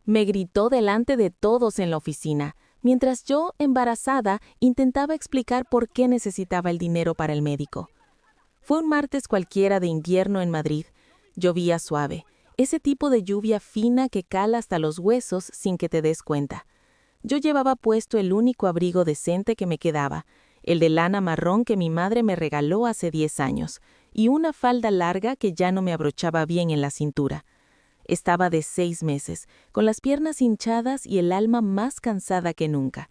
Me gritó delante de todos en la oficina, mientras yo, embarazada, intentaba explicar por qué necesitaba el dinero para el médico. Fue un martes cualquiera de invierno en Madrid. Llovía suave, ese tipo de lluvia fina que cala hasta los huesos sin que te des cuenta. Yo llevaba puesto el único abrigo decente que me quedaba, el de lana marrón que mi madre me regaló hace 10 años, y una falda larga que ya no me abrochaba bien en la cintura. Estaba de 6 meses, con las piernas hinchadas y el alma más cansada que nunca.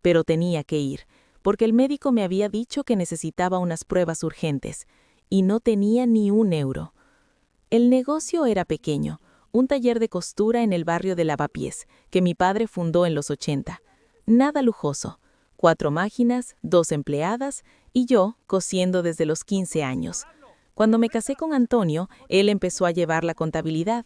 Pero tenía que ir, porque el médico me había dicho que necesitaba unas pruebas urgentes, y no tenía ni un euro. El negocio era pequeño, un taller de costura en el barrio de Lavapiés, que mi padre fundó en los 80. Nada lujoso, 4 máquinas, 2 empleadas, y yo cosiendo desde los 15 años. Cuando me casé con Antonio, él empezó a llevar la contabilidad.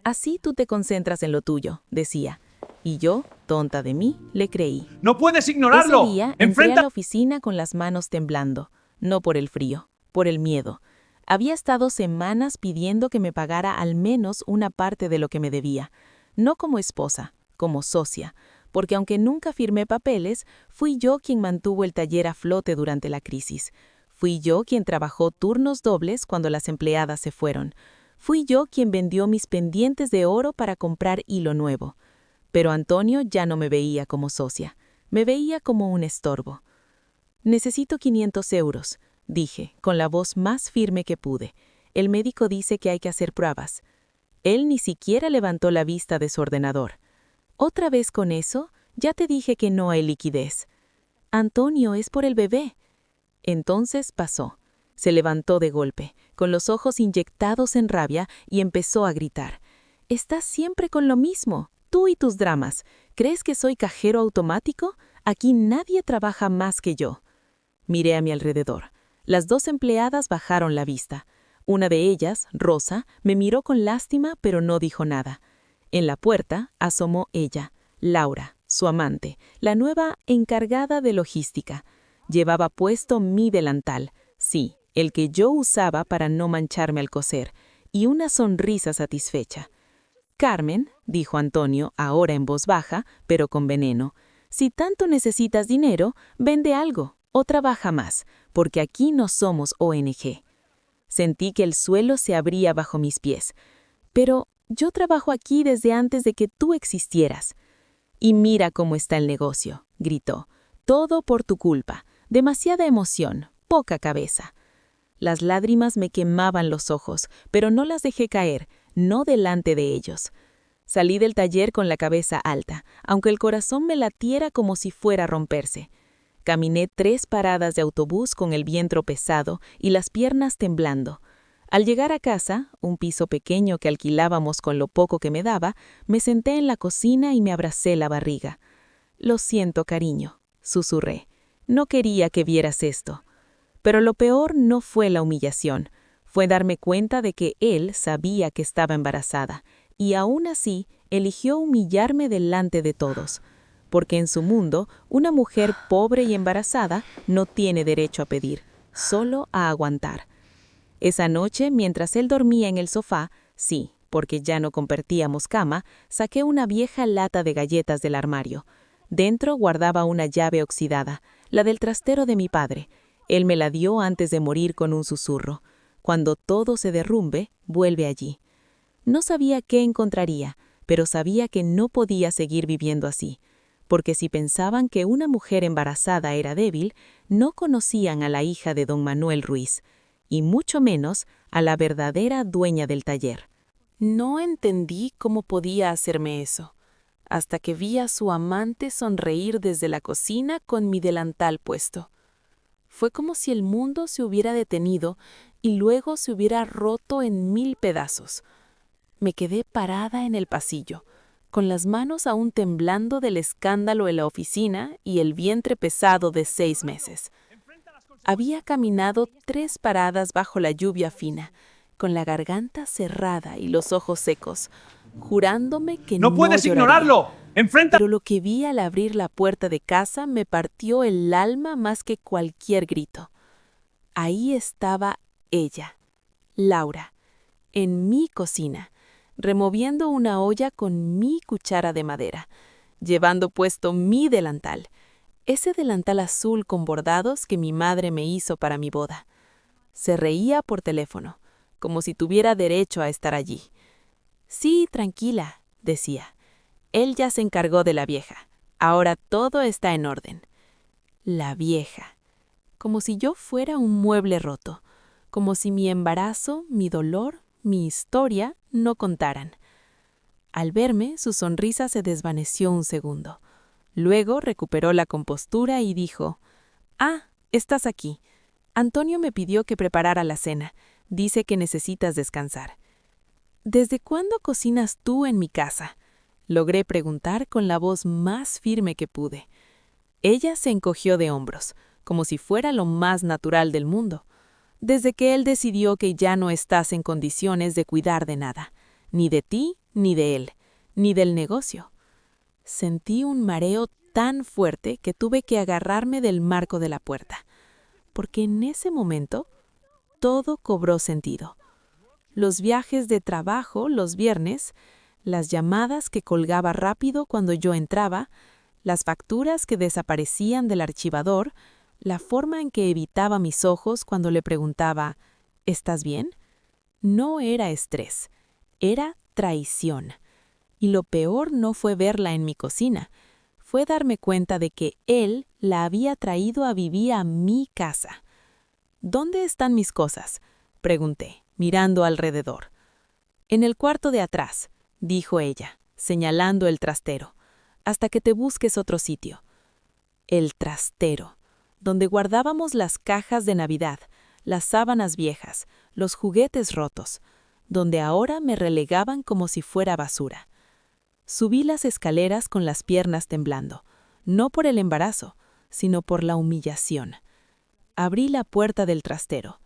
Así tú te concentras en lo tuyo, decía. Y yo, tonta de mí, le creí. ¡No puedes Ese ignorarlo! día entré a ¡Enfrenta! la oficina con las manos temblando, no por el frío, por el miedo. Había estado semanas pidiendo que me pagara al menos una parte de lo que me debía, no como esposa, como socia, porque aunque nunca firmé papeles, fui yo quien mantuvo el taller a flote durante la crisis. Fui yo quien trabajó turnos dobles cuando las empleadas se fueron. Fui yo quien vendió mis pendientes de oro para comprar hilo nuevo. Pero Antonio ya no me veía como socia, me veía como un estorbo. Necesito 500 euros, dije, con la voz más firme que pude. El médico dice que hay que hacer pruebas. Él ni siquiera levantó la vista de su ordenador. ¿Otra vez con eso? Ya te dije que no hay liquidez. Antonio, es por el bebé. Entonces pasó. Se levantó de golpe, con los ojos inyectados en rabia, y empezó a gritar. «Estás siempre con lo mismo, tú y tus dramas. ¿Crees que soy cajero automático? Aquí nadie trabaja más que yo». Miré a mi alrededor. Las 2 empleadas bajaron la vista. Una de ellas, Rosa, me miró con lástima, pero no dijo nada. En la puerta asomó ella, Laura, su amante, la nueva encargada de logística. Llevaba puesto mi delantal, sí, el que yo usaba para no mancharme al coser, y una sonrisa satisfecha. «Carmen», dijo Antonio, ahora en voz baja, pero con veneno, «si tanto necesitas dinero, vende algo o trabaja más, porque aquí no somos ONG». Sentí que el suelo se abría bajo mis pies. «Pero yo trabajo aquí desde antes de que tú existieras». «Y mira cómo está el negocio», gritó. «Todo por tu culpa. Demasiada emoción, poca cabeza». Las lágrimas me quemaban los ojos, pero no las dejé caer, no delante de ellos. Salí del taller con la cabeza alta, aunque el corazón me latiera como si fuera a romperse. Caminé 3 paradas de autobús con el vientre pesado y las piernas temblando. Al llegar a casa, un piso pequeño que alquilábamos con lo poco que me daba, me senté en la cocina y me abracé la barriga. «Lo siento, cariño», susurré. «No quería que vieras esto». Pero lo peor no fue la humillación, fue darme cuenta de que él sabía que estaba embarazada, y aún así eligió humillarme delante de todos, porque en su mundo una mujer pobre y embarazada no tiene derecho a pedir, solo a aguantar. Esa noche, mientras él dormía en el sofá, sí, porque ya no compartíamos cama, saqué una vieja lata de galletas del armario. Dentro guardaba una llave oxidada, la del trastero de mi padre. Él me la dio antes de morir con un susurro. Cuando todo se derrumbe, vuelve allí. No sabía qué encontraría, pero sabía que no podía seguir viviendo así, porque si pensaban que una mujer embarazada era débil, no conocían a la hija de don Manuel Ruiz, y mucho menos a la verdadera dueña del taller. No entendí cómo podía hacerme eso, hasta que vi a su amante sonreír desde la cocina con mi delantal puesto. Fue como si el mundo se hubiera detenido y luego se hubiera roto en 1000 pedazos. Me quedé parada en el pasillo, con las manos aún temblando del escándalo en la oficina y el vientre pesado de 6 meses. Había caminado 3 paradas bajo la lluvia fina, con la garganta cerrada y los ojos secos, jurándome que ¡No no puedes lloraría. ignorarlo! ¡Enfrenta! Pero lo que vi al abrir la puerta de casa me partió el alma más que cualquier grito. Ahí estaba ella, Laura, en mi cocina, removiendo una olla con mi cuchara de madera, llevando puesto mi delantal, ese delantal azul con bordados que mi madre me hizo para mi boda. Se reía por teléfono, como si tuviera derecho a estar allí. Sí, tranquila, decía. Él ya se encargó de la vieja. Ahora todo está en orden. La vieja. Como si yo fuera un mueble roto. Como si mi embarazo, mi dolor, mi historia no contaran. Al verme, su sonrisa se desvaneció un segundo. Luego recuperó la compostura y dijo: «Ah, estás aquí. Antonio me pidió que preparara la cena. Dice que necesitas descansar». «¿Desde cuándo cocinas tú en mi casa?», logré preguntar con la voz más firme que pude. Ella se encogió de hombros, como si fuera lo más natural del mundo. «Desde que él decidió que ya no estás en condiciones de cuidar de nada, ni de ti, ni de él, ni del negocio». Sentí un mareo tan fuerte que tuve que agarrarme del marco de la puerta, porque en ese momento todo cobró sentido. Los viajes de trabajo los viernes, las llamadas que colgaba rápido cuando yo entraba, las facturas que desaparecían del archivador, la forma en que evitaba mis ojos cuando le preguntaba: «¿Estás bien?». No era estrés, era traición. Y lo peor no fue verla en mi cocina, fue darme cuenta de que él la había traído a vivir a mi casa. «¿Dónde están mis cosas?», pregunté, mirando alrededor. «En el cuarto de atrás», dijo ella, señalando el trastero, «hasta que te busques otro sitio». El trastero, donde guardábamos las cajas de Navidad, las sábanas viejas, los juguetes rotos, donde ahora me relegaban como si fuera basura. Subí las escaleras con las piernas temblando, no por el embarazo, sino por la humillación. Abrí la puerta del trastero.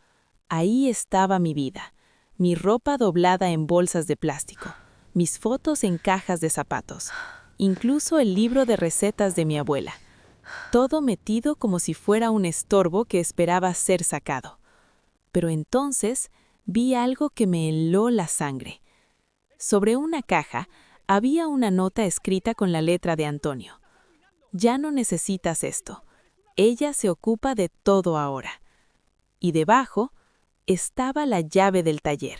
Ahí estaba mi vida, mi ropa doblada en bolsas de plástico, mis fotos en cajas de zapatos, incluso el libro de recetas de mi abuela. Todo metido como si fuera un estorbo que esperaba ser sacado. Pero entonces vi algo que me heló la sangre. Sobre una caja había una nota escrita con la letra de Antonio. «Ya no necesitas esto. Ella se ocupa de todo ahora». Y debajo estaba la llave del taller,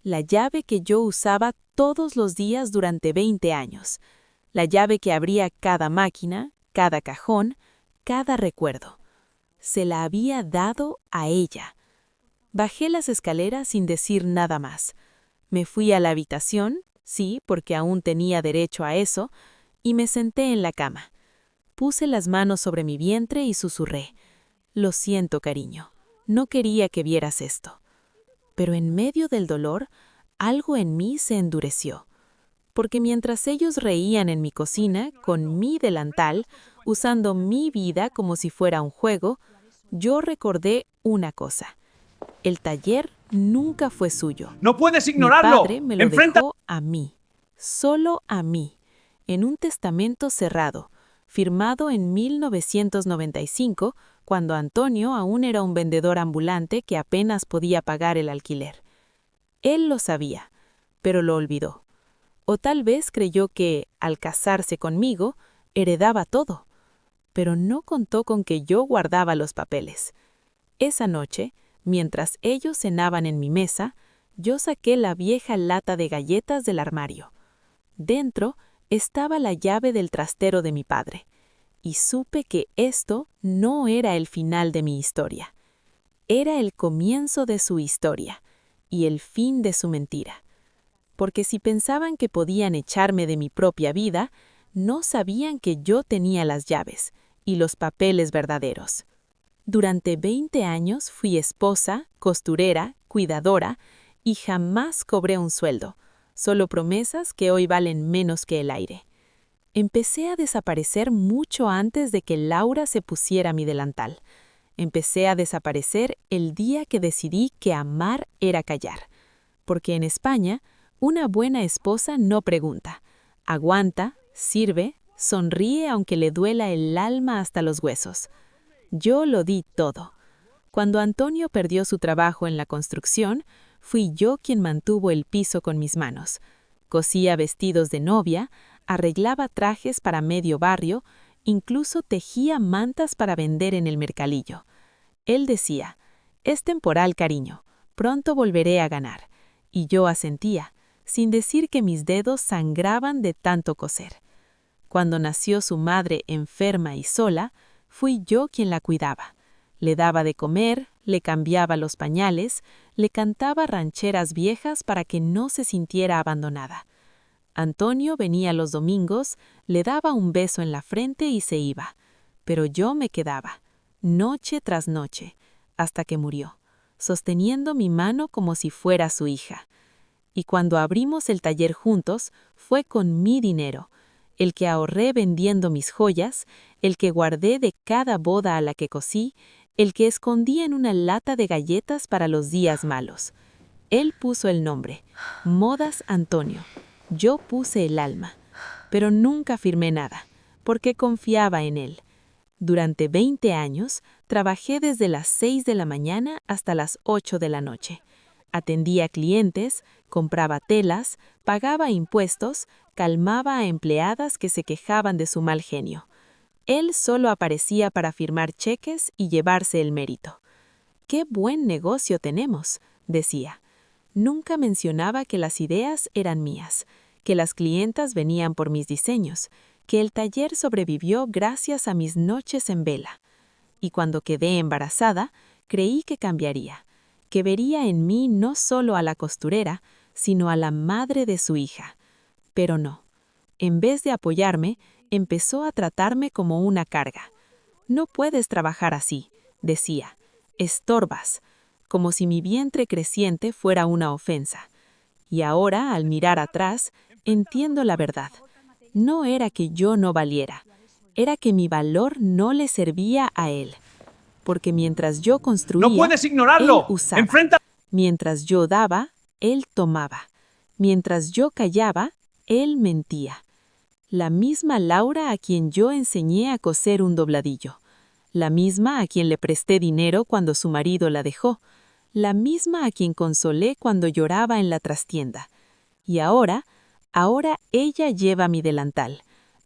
la llave que yo usaba todos los días durante 20 años, la llave que abría cada máquina, cada cajón, cada recuerdo. Se la había dado a ella. Bajé las escaleras sin decir nada más. Me fui a la habitación, sí, porque aún tenía derecho a eso, y me senté en la cama. Puse las manos sobre mi vientre y susurré: «Lo siento, cariño. No quería que vieras esto». Pero en medio del dolor, algo en mí se endureció. Porque mientras ellos reían en mi cocina, con mi delantal, usando mi vida como si fuera un juego, yo recordé una cosa. El taller nunca fue suyo. ¡No puedes Mi ignorarlo! padre me lo ¡Enfrenta! dejó a mí, solo a mí, en un testamento cerrado, firmado en 1995, cuando Antonio aún era un vendedor ambulante que apenas podía pagar el alquiler. Él lo sabía, pero lo olvidó. O tal vez creyó que, al casarse conmigo, heredaba todo. Pero no contó con que yo guardaba los papeles. Esa noche, mientras ellos cenaban en mi mesa, yo saqué la vieja lata de galletas del armario. Dentro estaba la llave del trastero de mi padre, y supe que esto no era el final de mi historia. Era el comienzo de su historia y el fin de su mentira. Porque si pensaban que podían echarme de mi propia vida, no sabían que yo tenía las llaves y los papeles verdaderos. Durante 20 años fui esposa, costurera, cuidadora y jamás cobré un sueldo, solo promesas que hoy valen menos que el aire. Empecé a desaparecer mucho antes de que Laura se pusiera mi delantal. Empecé a desaparecer el día que decidí que amar era callar, porque en España una buena esposa no pregunta, aguanta, sirve, sonríe aunque le duela el alma hasta los huesos. Yo lo di todo. Cuando Antonio perdió su trabajo en la construcción, fui yo quien mantuvo el piso con mis manos. Cosía vestidos de novia, arreglaba trajes para medio barrio, incluso tejía mantas para vender en el mercadillo. Él decía, «Es temporal, cariño, pronto volveré a ganar». Y yo asentía, sin decir que mis dedos sangraban de tanto coser. Cuando nació su madre enferma y sola, fui yo quien la cuidaba. Le daba de comer, le cambiaba los pañales, le cantaba rancheras viejas para que no se sintiera abandonada. Antonio venía los domingos, le daba un beso en la frente y se iba. Pero yo me quedaba, noche tras noche, hasta que murió, sosteniendo mi mano como si fuera su hija. Y cuando abrimos el taller juntos, fue con mi dinero, el que ahorré vendiendo mis joyas, el que guardé de cada boda a la que cosí, el que escondí en una lata de galletas para los días malos. Él puso el nombre, Modas Antonio. Yo puse el alma, pero nunca firmé nada, porque confiaba en él. Durante 20 años, trabajé desde las 6 de la mañana hasta las 8 de la noche. Atendía clientes, compraba telas, pagaba impuestos, calmaba a empleadas que se quejaban de su mal genio. Él solo aparecía para firmar cheques y llevarse el mérito. «¡Qué buen negocio tenemos!», decía. Nunca mencionaba que las ideas eran mías, que las clientas venían por mis diseños, que el taller sobrevivió gracias a mis noches en vela. Y cuando quedé embarazada, creí que cambiaría, que vería en mí no solo a la costurera, sino a la madre de su hija. Pero no. En vez de apoyarme, empezó a tratarme como una carga. «No puedes trabajar así», decía. «Estorbas», como si mi vientre creciente fuera una ofensa. Y ahora, al mirar atrás, entiendo la verdad. No era que yo no valiera, era que mi valor no le servía a él. Porque mientras yo construía, ¡No puedes él ignorarlo! usaba. ¡Enfrenta! Mientras yo daba, él tomaba. Mientras yo callaba, él mentía. La misma Laura a quien yo enseñé a coser un dobladillo. La misma a quien le presté dinero cuando su marido la dejó. La misma a quien consolé cuando lloraba en la trastienda. Y ahora ella lleva mi delantal.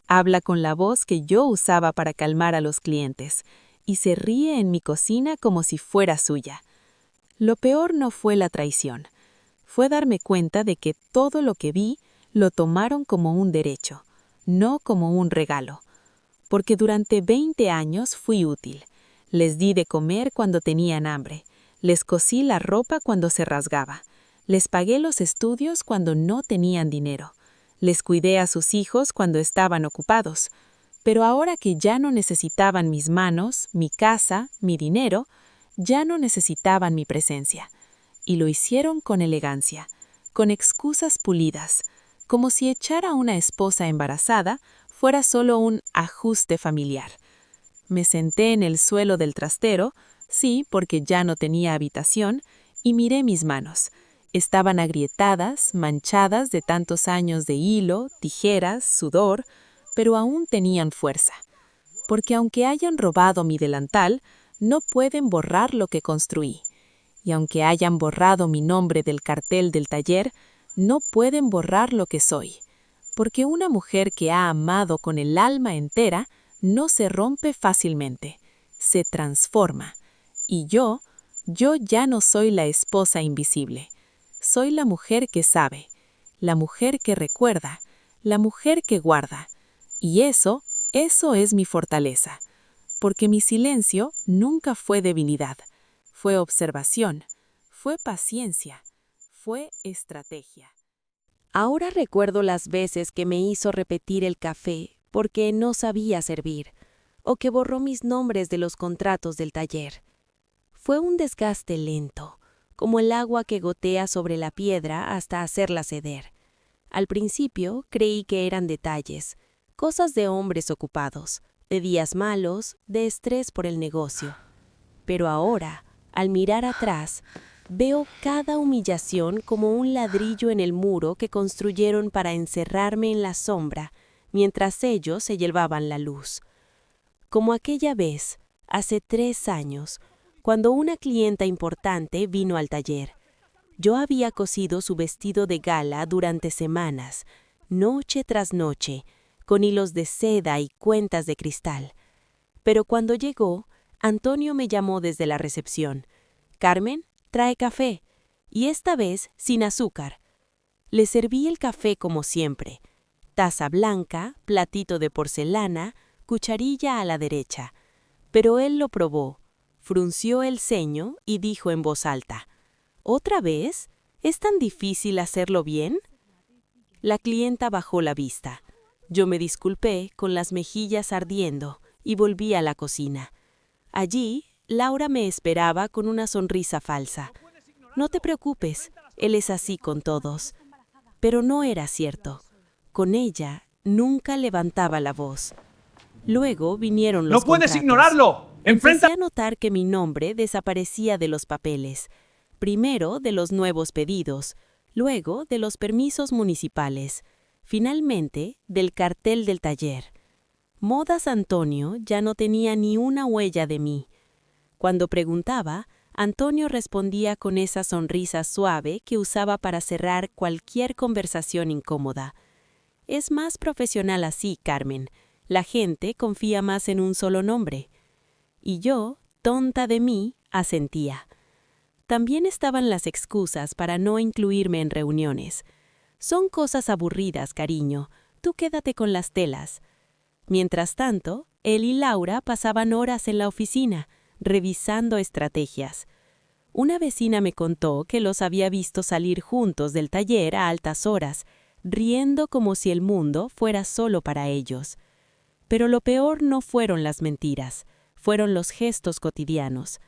Habla con la voz que yo usaba para calmar a los clientes. Y se ríe en mi cocina como si fuera suya. Lo peor no fue la traición. Fue darme cuenta de que todo lo que vi lo tomaron como un derecho, no como un regalo. Porque durante 20 años fui útil. Les di de comer cuando tenían hambre. Les cosí la ropa cuando se rasgaba. Les pagué los estudios cuando no tenían dinero. Les cuidé a sus hijos cuando estaban ocupados. Pero ahora que ya no necesitaban mis manos, mi casa, mi dinero, ya no necesitaban mi presencia. Y lo hicieron con elegancia, con excusas pulidas, como si echar a una esposa embarazada fuera solo un ajuste familiar. Me senté en el suelo del trastero, sí, porque ya no tenía habitación, y miré mis manos. Estaban agrietadas, manchadas de tantos años de hilo, tijeras, sudor, pero aún tenían fuerza. Porque aunque hayan robado mi delantal, no pueden borrar lo que construí. Y aunque hayan borrado mi nombre del cartel del taller, no pueden borrar lo que soy. Porque una mujer que ha amado con el alma entera no se rompe fácilmente, se transforma. Y yo ya no soy la esposa invisible. Soy la mujer que sabe, la mujer que recuerda, la mujer que guarda. Y eso es mi fortaleza. Porque mi silencio nunca fue debilidad, fue observación, fue paciencia, fue estrategia. Ahora recuerdo las veces que me hizo repetir el café porque no sabía servir, o que borró mis nombres de los contratos del taller. Fue un desgaste lento, como el agua que gotea sobre la piedra hasta hacerla ceder. Al principio creí que eran detalles, cosas de hombres ocupados, de días malos, de estrés por el negocio. Pero ahora, al mirar atrás, veo cada humillación como un ladrillo en el muro que construyeron para encerrarme en la sombra, mientras ellos se llevaban la luz. Como aquella vez, hace 3 años, cuando una clienta importante vino al taller. Yo había cosido su vestido de gala durante semanas, noche tras noche, con hilos de seda y cuentas de cristal. Pero cuando llegó, Antonio me llamó desde la recepción. «Carmen, trae café», y esta vez sin azúcar. Le serví el café como siempre. Taza blanca, platito de porcelana, cucharilla a la derecha. Pero él lo probó, frunció el ceño y dijo en voz alta: «¿Otra vez? ¿Es tan difícil hacerlo bien?». La clienta bajó la vista. Yo me disculpé, con las mejillas ardiendo, y volví a la cocina. Allí, Laura me esperaba con una sonrisa falsa. «No te preocupes, él es así con todos». Pero no era cierto. Con ella nunca levantaba la voz. Luego vinieron los ¡No puedes contratos. ignorarlo! ¡Enfrenta! Empecé a notar que mi nombre desaparecía de los papeles. Primero de los nuevos pedidos, luego de los permisos municipales, finalmente del cartel del taller. Modas Antonio ya no tenía ni una huella de mí. Cuando preguntaba, Antonio respondía con esa sonrisa suave que usaba para cerrar cualquier conversación incómoda. «Es más profesional así, Carmen. La gente confía más en un solo nombre». Y yo, tonta de mí, asentía. También estaban las excusas para no incluirme en reuniones. «Son cosas aburridas, cariño. Tú quédate con las telas». Mientras tanto, él y Laura pasaban horas en la oficina, revisando estrategias. Una vecina me contó que los había visto salir juntos del taller a altas horas, riendo como si el mundo fuera solo para ellos. Pero lo peor no fueron las mentiras, fueron los gestos cotidianos.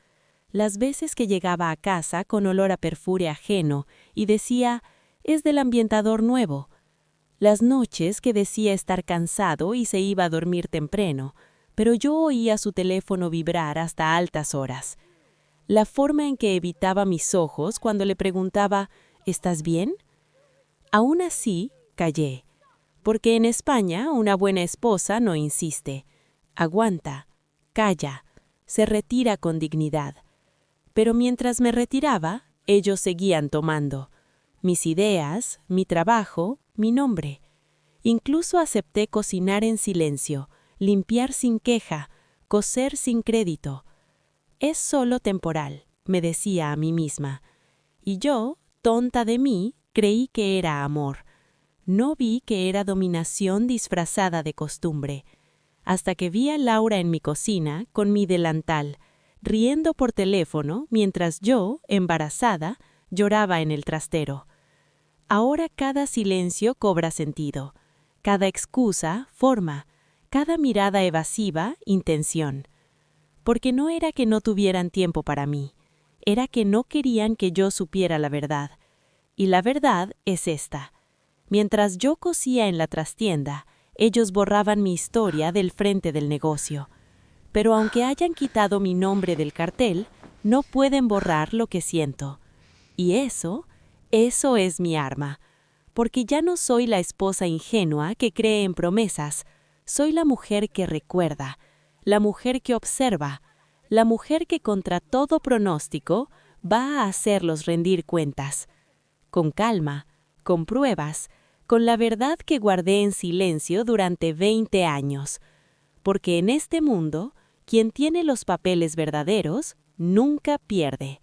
Las veces que llegaba a casa con olor a perfume ajeno y decía: «Es del ambientador nuevo». Las noches que decía estar cansado y se iba a dormir temprano, pero yo oía su teléfono vibrar hasta altas horas. La forma en que evitaba mis ojos cuando le preguntaba: «¿Estás bien?». Aún así, callé, porque en España una buena esposa no insiste. Aguanta, calla, se retira con dignidad. Pero mientras me retiraba, ellos seguían tomando. Mis ideas, mi trabajo, mi nombre. Incluso acepté cocinar en silencio, limpiar sin queja, coser sin crédito. «Es solo temporal», me decía a mí misma. Y yo, tonta de mí, creí que era amor. No vi que era dominación disfrazada de costumbre. Hasta que vi a Laura en mi cocina con mi delantal, riendo por teléfono mientras yo, embarazada, lloraba en el trastero. Ahora cada silencio cobra sentido, cada excusa, forma, cada mirada evasiva, intención. Porque no era que no tuvieran tiempo para mí, era que no querían que yo supiera la verdad. Y la verdad es esta: mientras yo cosía en la trastienda, ellos borraban mi historia del frente del negocio. Pero aunque hayan quitado mi nombre del cartel, no pueden borrar lo que siento. Y eso es mi arma. Porque ya no soy la esposa ingenua que cree en promesas, soy la mujer que recuerda, la mujer que observa, la mujer que contra todo pronóstico va a hacerlos rendir cuentas. Con calma, con pruebas, con la verdad que guardé en silencio durante 20 años. Porque en este mundo, quien tiene los papeles verdaderos, nunca pierde.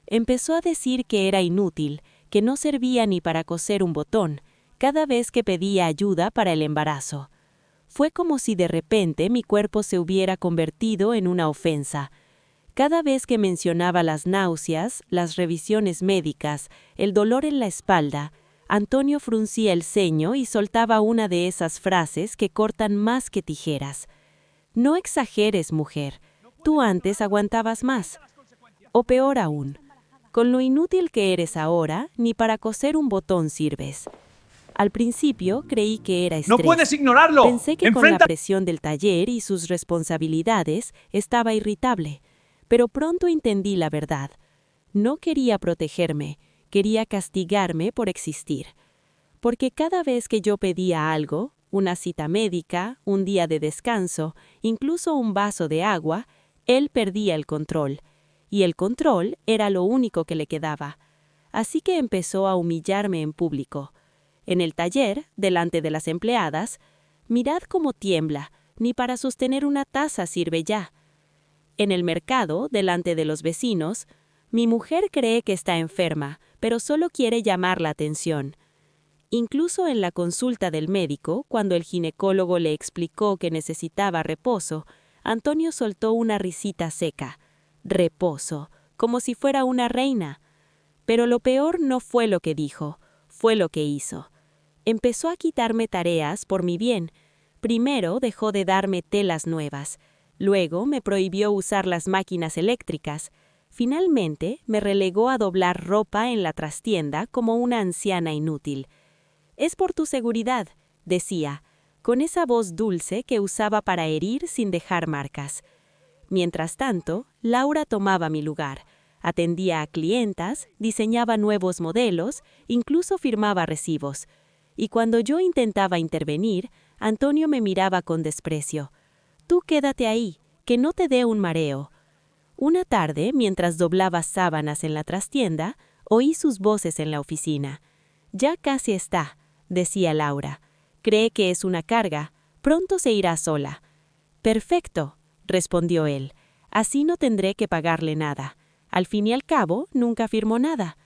Empezó a decir que era inútil, que no servía ni para coser un botón, cada vez que pedía ayuda para el embarazo. Fue como si de repente mi cuerpo se hubiera convertido en una ofensa. Cada vez que mencionaba las náuseas, las revisiones médicas, el dolor en la espalda, Antonio fruncía el ceño y soltaba una de esas frases que cortan más que tijeras. «No exageres, mujer. Tú antes aguantabas más». O peor aún, «Con lo inútil que eres ahora, ni para coser un botón sirves». Al principio creí que era estrés. ¡No puedes ignorarlo! Pensé que con la ¡Enfrenta! presión del taller y sus responsabilidades estaba irritable, pero pronto entendí la verdad. No quería protegerme, quería castigarme por existir. Porque cada vez que yo pedía algo, una cita médica, un día de descanso, incluso un vaso de agua, él perdía el control. Y el control era lo único que le quedaba. así que empezó a humillarme en público. En el taller, delante de las empleadas, mirad cómo tiembla, ni para sostener una taza sirve ya. En el mercado, delante de los vecinos, mi mujer cree que está enferma, pero solo quiere llamar la atención. Incluso en la consulta del médico, cuando el ginecólogo le explicó que necesitaba reposo, Antonio soltó una risita seca. Reposo, como si fuera una reina. Pero lo peor no fue lo que dijo, fue lo que hizo. Empezó a quitarme tareas por mi bien. Primero dejó de darme telas nuevas. Luego me prohibió usar las máquinas eléctricas. Finalmente me relegó a doblar ropa en la trastienda como una anciana inútil. «Es por tu seguridad», decía, con esa voz dulce que usaba para herir sin dejar marcas. Mientras tanto, Laura tomaba mi lugar. Atendía a clientas, diseñaba nuevos modelos, incluso firmaba recibos. Y cuando yo intentaba intervenir, Antonio me miraba con desprecio. «Tú quédate ahí, que no te dé un mareo». Una tarde, mientras doblaba sábanas en la trastienda, oí sus voces en la oficina. «Ya casi está», decía Laura. «Cree que es una carga. Pronto se irá sola». «Perfecto», respondió él. «Así no tendré que pagarle nada. Al fin y al cabo, nunca firmó nada».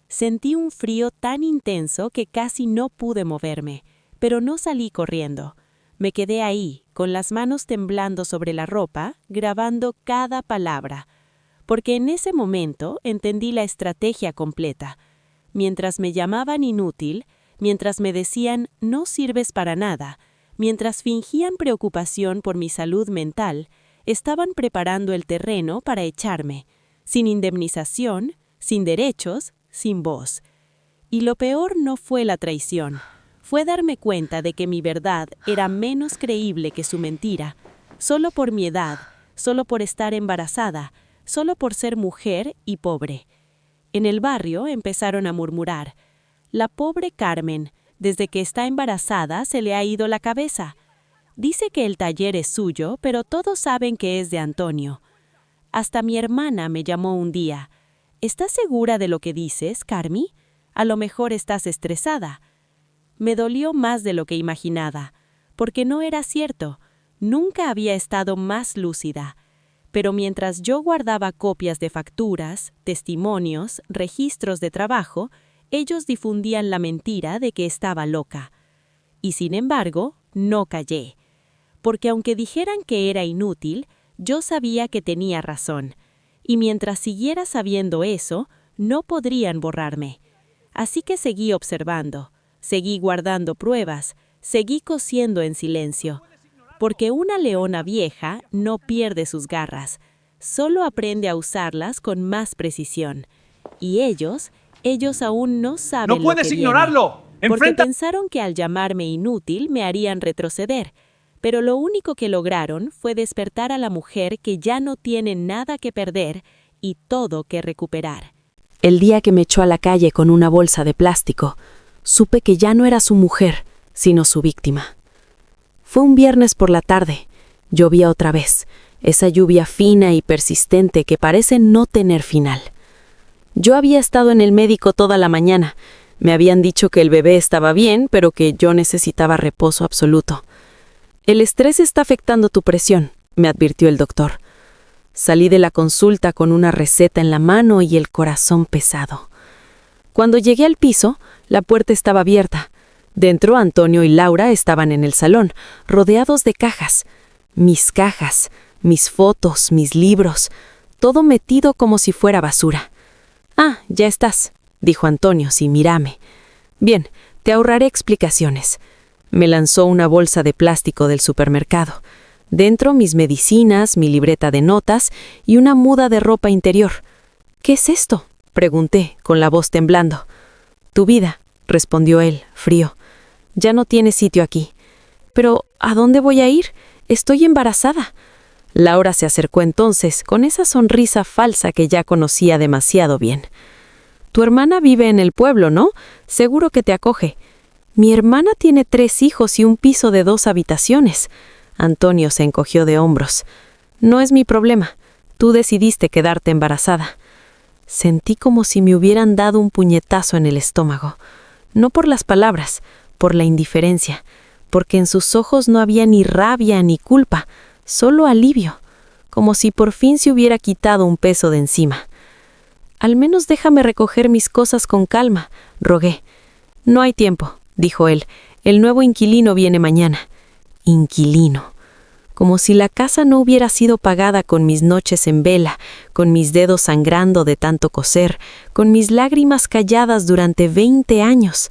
Sentí un frío tan intenso que casi no pude moverme, pero no salí corriendo. Me quedé ahí, con las manos temblando sobre la ropa, grabando cada palabra. Porque en ese momento entendí la estrategia completa. Mientras me llamaban inútil, mientras me decían «no sirves para nada», mientras fingían preocupación por mi salud mental, estaban preparando el terreno para echarme, sin indemnización, sin derechos, sin voz. Y lo peor no fue la traición, fue darme cuenta de que mi verdad era menos creíble que su mentira, solo por mi edad, solo por estar embarazada, solo por ser mujer y pobre. En el barrio empezaron a murmurar: «La pobre Carmen, desde que está embarazada se le ha ido la cabeza. Dice que el taller es suyo, pero todos saben que es de Antonio». Hasta mi hermana me llamó un día. «¿Estás segura de lo que dices, Carmi? A lo mejor estás estresada». Me dolió más de lo que imaginaba, porque no era cierto. Nunca había estado más lúcida. Pero mientras yo guardaba copias de facturas, testimonios, registros de trabajo, ellos difundían la mentira de que estaba loca. Y sin embargo, no callé. Porque aunque dijeran que era inútil, yo sabía que tenía razón. Y mientras siguiera sabiendo eso, no podrían borrarme. Así que seguí observando, seguí guardando pruebas, seguí cosiendo en silencio. Porque una leona vieja no pierde sus garras, solo aprende a usarlas con más precisión. Y ellos aún no saben ¡No lo puedes que ignorarlo! viene, porque ¡Enfrenta! pensaron que al llamarme inútil me harían retroceder. Pero lo único que lograron fue despertar a la mujer que ya no tiene nada que perder y todo que recuperar. El día que me echó a la calle con una bolsa de plástico, supe que ya no era su mujer, sino su víctima. Fue un viernes por la tarde. Llovía otra vez, esa lluvia fina y persistente que parece no tener final. Yo había estado en el médico toda la mañana. Me habían dicho que el bebé estaba bien, pero que yo necesitaba reposo absoluto. «El estrés está afectando tu presión», me advirtió el doctor. Salí de la consulta con una receta en la mano y el corazón pesado. Cuando llegué al piso, la puerta estaba abierta. Dentro, Antonio y Laura estaban en el salón, rodeados de cajas. Mis cajas, mis fotos, mis libros, todo metido como si fuera basura. «Ah, ya estás», dijo Antonio sin mirarme. «Bien, te ahorraré explicaciones». Me lanzó una bolsa de plástico del supermercado. Dentro mis medicinas, mi libreta de notas y una muda de ropa interior. «¿Qué es esto?», pregunté, con la voz temblando. «Tu vida», respondió él, frío. «Ya no tienes sitio aquí». «Pero, ¿a dónde voy a ir? Estoy embarazada». Laura se acercó entonces, con esa sonrisa falsa que ya conocía demasiado bien. «Tu hermana vive en el pueblo, ¿no? Seguro que te acoge». «Mi hermana tiene 3 hijos y un piso de 2 habitaciones». Antonio se encogió de hombros. «No es mi problema. Tú decidiste quedarte embarazada». Sentí como si me hubieran dado un puñetazo en el estómago. No por las palabras, por la indiferencia, porque en sus ojos no había ni rabia ni culpa, solo alivio, como si por fin se hubiera quitado un peso de encima. «Al menos déjame recoger mis cosas con calma», rogué. «No hay tiempo», dijo él. «El nuevo inquilino viene mañana». Inquilino. Como si la casa no hubiera sido pagada con mis noches en vela, con mis dedos sangrando de tanto coser, con mis lágrimas calladas durante 20 años.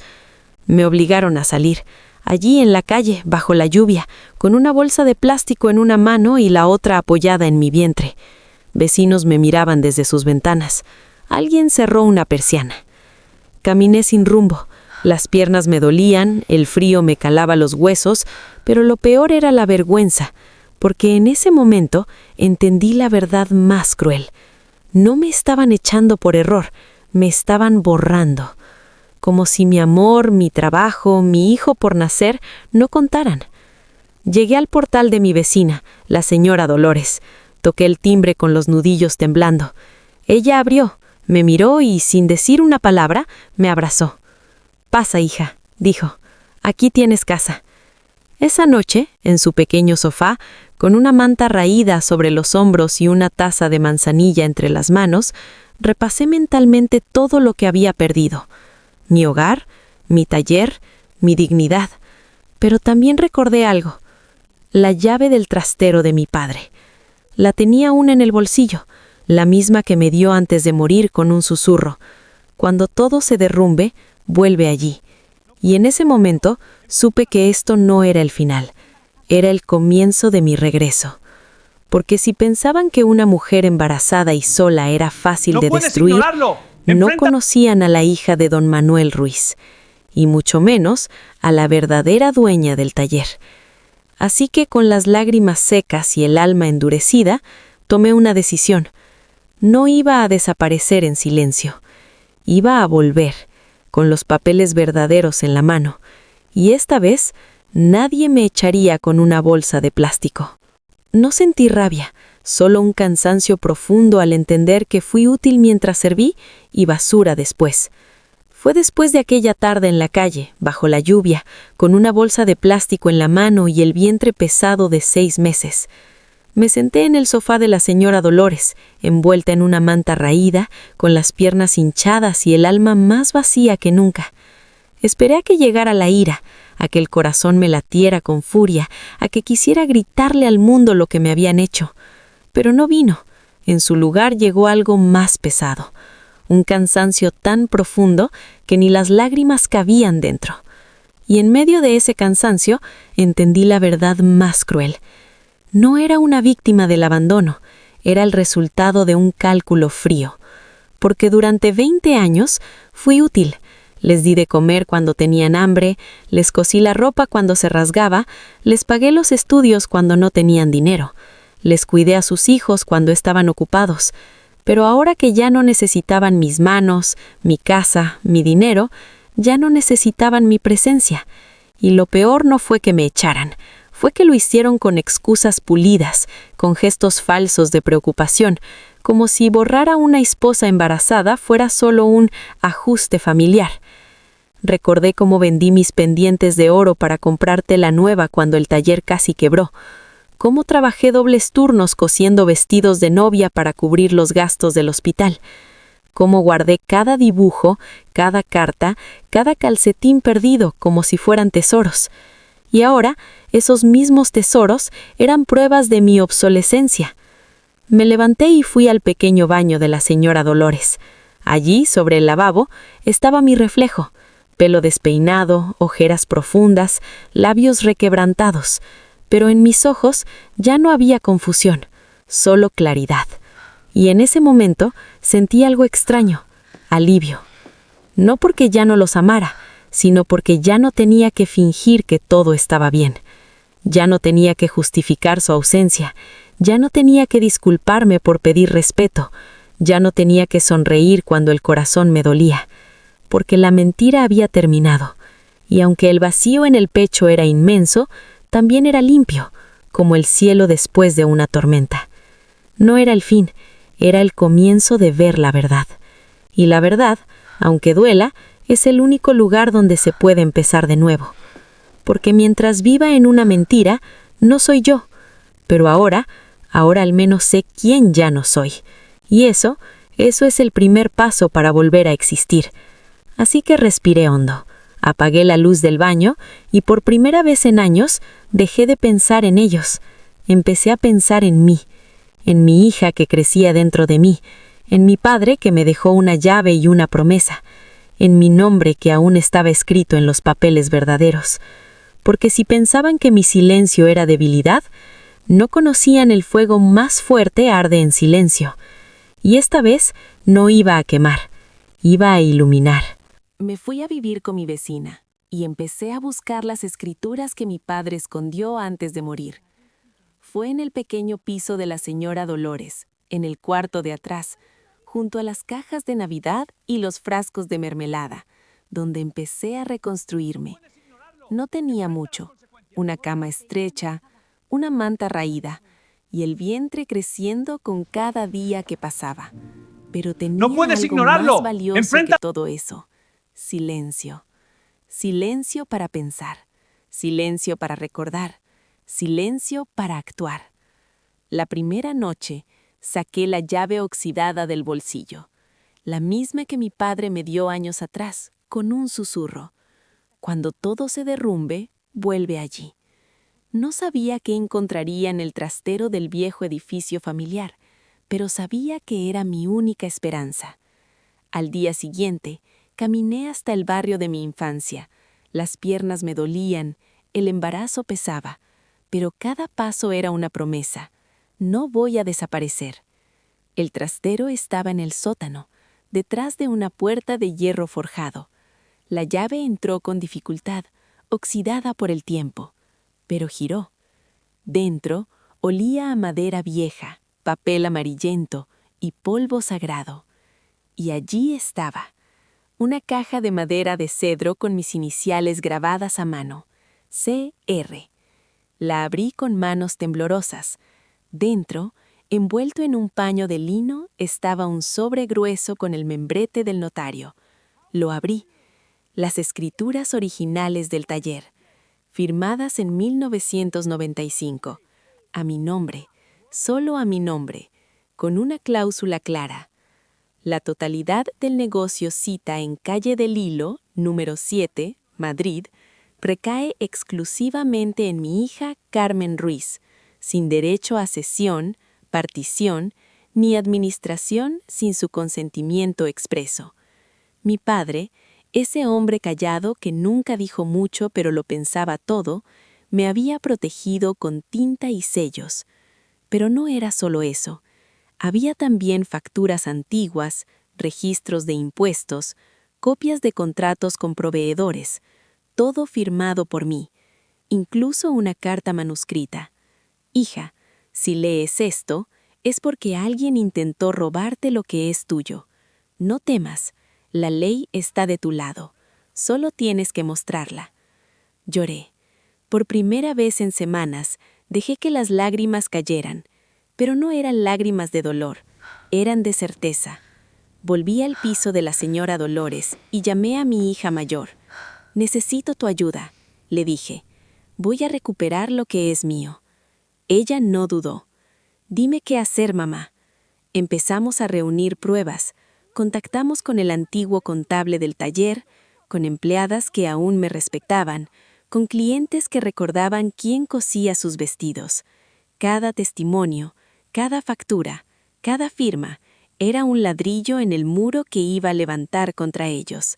Me obligaron a salir, allí en la calle, bajo la lluvia, con una bolsa de plástico en una mano y la otra apoyada en mi vientre. Vecinos me miraban desde sus ventanas. Alguien cerró una persiana. Caminé sin rumbo. Las piernas me dolían, el frío me calaba los huesos, pero lo peor era la vergüenza, porque en ese momento entendí la verdad más cruel. No me estaban echando por error, me estaban borrando. Como si mi amor, mi trabajo, mi hijo por nacer no contaran. Llegué al portal de mi vecina, la señora Dolores. Toqué el timbre con los nudillos temblando. Ella abrió, me miró y, sin decir una palabra, me abrazó. «Pasa, hija», dijo. «Aquí tienes casa». Esa noche, en su pequeño sofá, con una manta raída sobre los hombros y una taza de manzanilla entre las manos, repasé mentalmente todo lo que había perdido. Mi hogar, mi taller, mi dignidad. Pero también recordé algo. La llave del trastero de mi padre. La tenía aún en el bolsillo, la misma que me dio antes de morir con un susurro. Cuando todo se derrumbe, vuelve allí. Y en ese momento supe que esto no era el final, era el comienzo de mi regreso. Porque si pensaban que una mujer embarazada y sola era fácil de destruir, no conocían a la hija de don Manuel Ruiz, y mucho menos a la verdadera dueña del taller. Así que con las lágrimas secas y el alma endurecida, tomé una decisión. No iba a desaparecer en silencio, iba a volver, con los papeles verdaderos en la mano, y esta vez nadie me echaría con una bolsa de plástico. No sentí rabia, solo un cansancio profundo al entender que fui útil mientras serví y basura después. Fue después de aquella tarde en la calle, bajo la lluvia, con una bolsa de plástico en la mano y el vientre pesado de 6 meses. Me senté en el sofá de la señora Dolores, envuelta en una manta raída, con las piernas hinchadas y el alma más vacía que nunca. Esperé a que llegara la ira, a que el corazón me latiera con furia, a que quisiera gritarle al mundo lo que me habían hecho. Pero no vino. En su lugar llegó algo más pesado. Un cansancio tan profundo que ni las lágrimas cabían dentro. Y en medio de ese cansancio entendí la verdad más cruel. No era una víctima del abandono, era el resultado de un cálculo frío. Porque durante 20 años fui útil. Les di de comer cuando tenían hambre, les cosí la ropa cuando se rasgaba, les pagué los estudios cuando no tenían dinero, les cuidé a sus hijos cuando estaban ocupados. Pero ahora que ya no necesitaban mis manos, mi casa, mi dinero, ya no necesitaban mi presencia. Y lo peor no fue que me echaran. Fue que lo hicieron con excusas pulidas, con gestos falsos de preocupación, como si borrar a una esposa embarazada fuera solo un ajuste familiar. Recordé cómo vendí mis pendientes de oro para comprar tela nueva cuando el taller casi quebró, cómo trabajé dobles turnos cosiendo vestidos de novia para cubrir los gastos del hospital, cómo guardé cada dibujo, cada carta, cada calcetín perdido como si fueran tesoros. Y ahora, esos mismos tesoros eran pruebas de mi obsolescencia. Me levanté y fui al pequeño baño de la señora Dolores. Allí, sobre el lavabo, estaba mi reflejo, pelo despeinado, ojeras profundas, labios requebrantados, pero en mis ojos ya no había confusión, solo claridad. Y en ese momento sentí algo extraño, alivio. No porque ya no los amara, sino porque ya no tenía que fingir que todo estaba bien. Ya no tenía que justificar su ausencia, ya no tenía que disculparme por pedir respeto, ya no tenía que sonreír cuando el corazón me dolía, porque la mentira había terminado, y aunque el vacío en el pecho era inmenso, también era limpio, como el cielo después de una tormenta. No era el fin, era el comienzo de ver la verdad. Y la verdad, aunque duela, es el único lugar donde se puede empezar de nuevo. Porque mientras viva en una mentira, no soy yo. Pero ahora al menos sé quién ya no soy. Y eso es el primer paso para volver a existir. Así que respiré hondo, apagué la luz del baño y por primera vez en años dejé de pensar en ellos. Empecé a pensar en mí, en mi hija que crecía dentro de mí, en mi padre que me dejó una llave y una promesa, en mi nombre que aún estaba escrito en los papeles verdaderos. Porque si pensaban que mi silencio era debilidad, no conocían el fuego más fuerte arde en silencio. Y esta vez no iba a quemar, iba a iluminar. Me fui a vivir con mi vecina y empecé a buscar las escrituras que mi padre escondió antes de morir. Fue en el pequeño piso de la señora Dolores, en el cuarto de atrás, junto a las cajas de Navidad y los frascos de mermelada, donde empecé a reconstruirme. No tenía mucho, una cama estrecha, una manta raída y el vientre creciendo con cada día que pasaba. Pero tenía ¡No puedes algo ignorarlo! más valioso ¡Enfrenta! que todo eso. Silencio. Silencio para pensar. Silencio para recordar. Silencio para actuar. La primera noche saqué la llave oxidada del bolsillo, la misma que mi padre me dio años atrás, con un susurro. Cuando todo se derrumbe, vuelve allí. No sabía qué encontraría en el trastero del viejo edificio familiar, pero sabía que era mi única esperanza. Al día siguiente, caminé hasta el barrio de mi infancia. Las piernas me dolían, el embarazo pesaba, pero cada paso era una promesa. No voy a desaparecer. El trastero estaba en el sótano, detrás de una puerta de hierro forjado. La llave entró con dificultad, oxidada por el tiempo, pero giró. Dentro olía a madera vieja, papel amarillento y polvo sagrado. Y allí estaba, una caja de madera de cedro con mis iniciales grabadas a mano, CR. La abrí con manos temblorosas. Dentro, envuelto en un paño de lino, estaba un sobre grueso con el membrete del notario. Lo abrí. Las escrituras originales del taller, firmadas en 1995, a mi nombre, solo a mi nombre, con una cláusula clara. La totalidad del negocio cita en Calle del Hilo, número 7, Madrid, recae exclusivamente en mi hija Carmen Ruiz, sin derecho a cesión, partición, ni administración sin su consentimiento expreso. Mi padre, ese hombre callado que nunca dijo mucho pero lo pensaba todo, me había protegido con tinta y sellos. Pero no era solo eso. Había también facturas antiguas, registros de impuestos, copias de contratos con proveedores, todo firmado por mí, incluso una carta manuscrita. Hija, si lees esto, es porque alguien intentó robarte lo que es tuyo. No temas, la ley está de tu lado, solo tienes que mostrarla. Lloré. Por primera vez en semanas, dejé que las lágrimas cayeran, pero no eran lágrimas de dolor, eran de certeza. Volví al piso de la señora Dolores y llamé a mi hija mayor. «Necesito tu ayuda», le dije. «Voy a recuperar lo que es mío». Ella no dudó. «Dime qué hacer, mamá». Empezamos a reunir pruebas. Contactamos con el antiguo contable del taller, con empleadas que aún me respetaban, con clientes que recordaban quién cosía sus vestidos. Cada testimonio, cada factura, cada firma, era un ladrillo en el muro que iba a levantar contra ellos.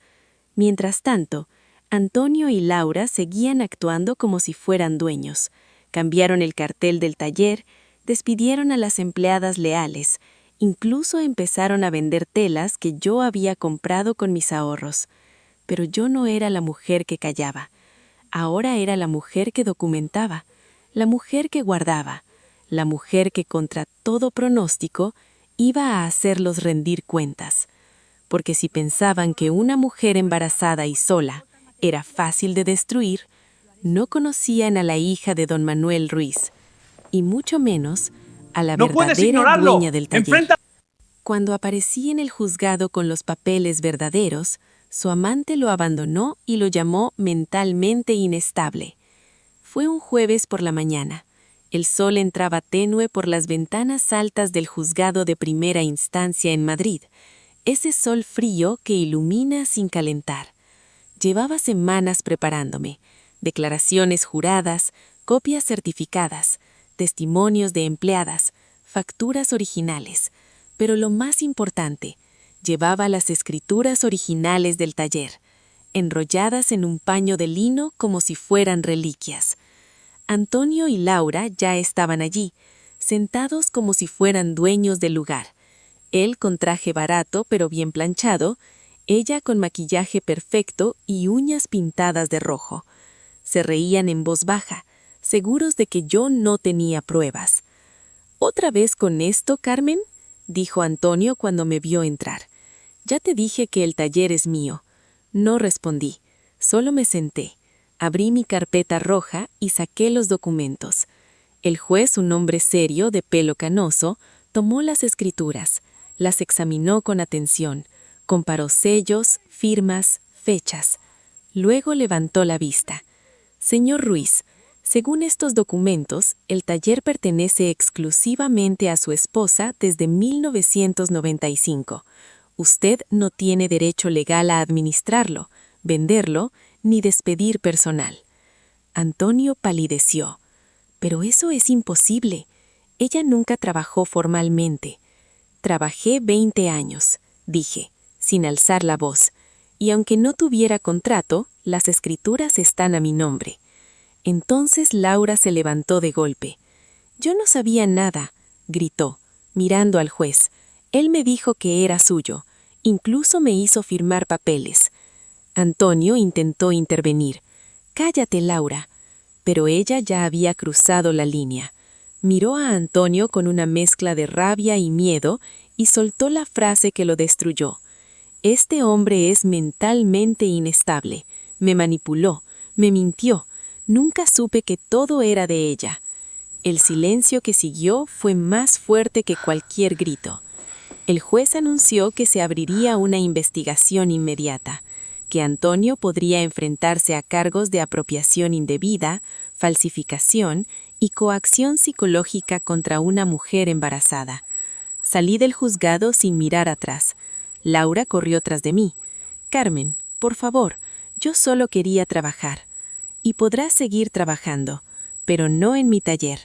Mientras tanto, Antonio y Laura seguían actuando como si fueran dueños. Cambiaron el cartel del taller, despidieron a las empleadas leales, incluso empezaron a vender telas que yo había comprado con mis ahorros. Pero yo no era la mujer que callaba. Ahora era la mujer que documentaba, la mujer que guardaba, la mujer que contra todo pronóstico iba a hacerlos rendir cuentas. Porque si pensaban que una mujer embarazada y sola era fácil de destruir, no conocían a la hija de don Manuel Ruiz, y mucho menos a la ¡No puedes verdadera ignorarlo! dueña del taller. ¡Enfrenta! Cuando aparecí en el juzgado con los papeles verdaderos, su amante lo abandonó y lo llamó mentalmente inestable. Fue un jueves por la mañana. El sol entraba tenue por las ventanas altas del juzgado de primera instancia en Madrid, ese sol frío que ilumina sin calentar. Llevaba semanas preparándome, declaraciones juradas, copias certificadas, testimonios de empleadas, facturas originales, pero lo más importante, llevaba las escrituras originales del taller, enrolladas en un paño de lino como si fueran reliquias. Antonio y Laura ya estaban allí, sentados como si fueran dueños del lugar. Él con traje barato pero bien planchado, ella con maquillaje perfecto y uñas pintadas de rojo. Se reían en voz baja, seguros de que yo no tenía pruebas. «¿Otra vez con esto, Carmen?», dijo Antonio cuando me vio entrar. «Ya te dije que el taller es mío». No respondí, solo me senté. Abrí mi carpeta roja y saqué los documentos. El juez, un hombre serio, de pelo canoso, tomó las escrituras, las examinó con atención, comparó sellos, firmas, fechas. Luego levantó la vista. «Señor Ruiz, según estos documentos, el taller pertenece exclusivamente a su esposa desde 1995. Usted no tiene derecho legal a administrarlo, venderlo, ni despedir personal». Antonio palideció. «Pero eso es imposible. Ella nunca trabajó formalmente». «Trabajé 20 años», dije, sin alzar la voz, «y aunque no tuviera contrato, las escrituras están a mi nombre». Entonces Laura se levantó de golpe. «Yo no sabía nada», gritó, mirando al juez. «Él me dijo que era suyo. Incluso me hizo firmar papeles». Antonio intentó intervenir. «Cállate, Laura». Pero ella ya había cruzado la línea. Miró a Antonio con una mezcla de rabia y miedo y soltó la frase que lo destruyó. «Este hombre es mentalmente inestable. Me manipuló, me mintió. Nunca supe que todo era de ella». El silencio que siguió fue más fuerte que cualquier grito. El juez anunció que se abriría una investigación inmediata, que Antonio podría enfrentarse a cargos de apropiación indebida, falsificación y coacción psicológica contra una mujer embarazada. Salí del juzgado sin mirar atrás. Laura corrió tras de mí. «Carmen, por favor, yo solo quería trabajar». «Y podrás seguir trabajando, pero no en mi taller».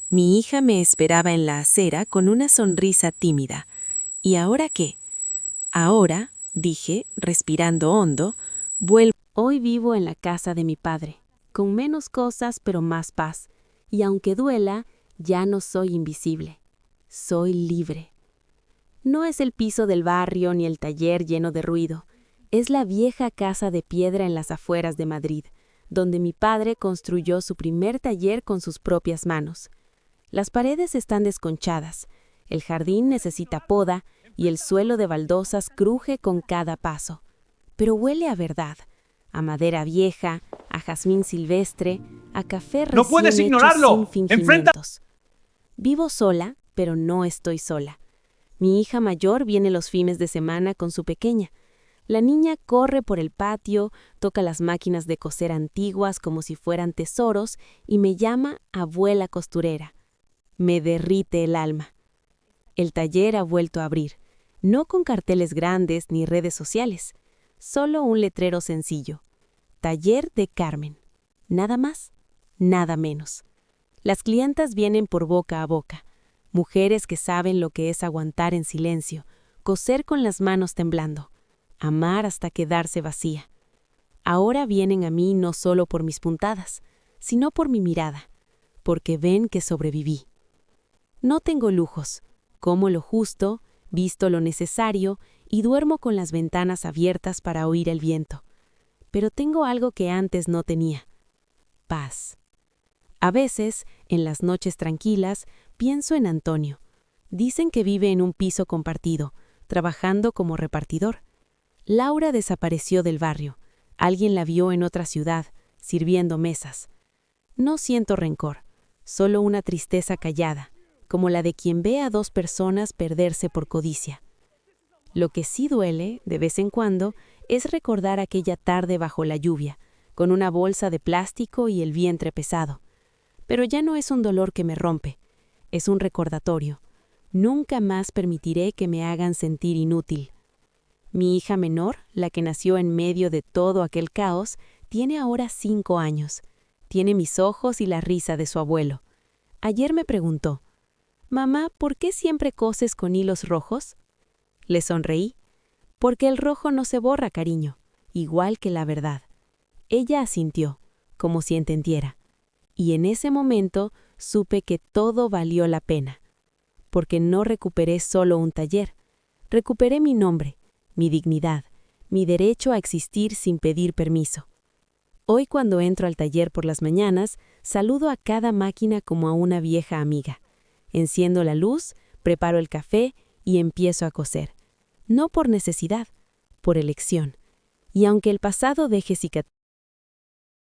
Mi hija me esperaba en la acera con una sonrisa tímida. «¿Y ahora qué?». «Ahora», dije, respirando hondo, «vuelvo». Hoy vivo en la casa de mi padre, con menos cosas pero más paz, y aunque duela, ya no soy invisible. Soy libre. No es el piso del barrio ni el taller lleno de ruido. Es la vieja casa de piedra en las afueras de Madrid, donde mi padre construyó su primer taller con sus propias manos. Las paredes están desconchadas, el jardín necesita poda y el suelo de baldosas cruje con cada paso. Pero huele a verdad, a madera vieja, a jazmín silvestre, a café recién ¡No puedes hecho ignorarlo! sin ¡Enfrenta! fingimientos. Vivo sola, pero no estoy sola. Mi hija mayor viene los fines de semana con su pequeña. La niña corre por el patio, toca las máquinas de coser antiguas como si fueran tesoros y me llama abuela costurera. Me derrite el alma. El taller ha vuelto a abrir, no con carteles grandes ni redes sociales, solo un letrero sencillo. Taller de Carmen. Nada más, nada menos. Las clientas vienen por boca a boca, mujeres que saben lo que es aguantar en silencio, coser con las manos temblando, amar hasta quedarse vacía. Ahora vienen a mí no solo por mis puntadas, sino por mi mirada, porque ven que sobreviví. No tengo lujos, como lo justo, visto lo necesario y duermo con las ventanas abiertas para oír el viento. Pero tengo algo que antes no tenía: paz. A veces, en las noches tranquilas, pienso en Antonio. Dicen que vive en un piso compartido, trabajando como repartidor. Laura desapareció del barrio. Alguien la vio en otra ciudad, sirviendo mesas. No siento rencor, solo una tristeza callada, como la de quien ve a dos personas perderse por codicia. Lo que sí duele, de vez en cuando, es recordar aquella tarde bajo la lluvia, con una bolsa de plástico y el vientre pesado. Pero ya no es un dolor que me rompe, es un recordatorio. Nunca más permitiré que me hagan sentir inútil. Mi hija menor, la que nació en medio de todo aquel caos, tiene ahora 5 años. Tiene mis ojos y la risa de su abuelo. Ayer me preguntó, «Mamá, ¿por qué siempre coses con hilos rojos?» Le sonreí. «Porque el rojo no se borra, cariño, igual que la verdad». Ella asintió, como si entendiera. Y en ese momento supe que todo valió la pena. Porque no recuperé solo un taller. Recuperé mi nombre, mi dignidad, mi derecho a existir sin pedir permiso. Hoy cuando entro al taller por las mañanas, saludo a cada máquina como a una vieja amiga. Enciendo la luz, preparo el café y empiezo a coser. No por necesidad, por elección. Y aunque el pasado deje cicatrices,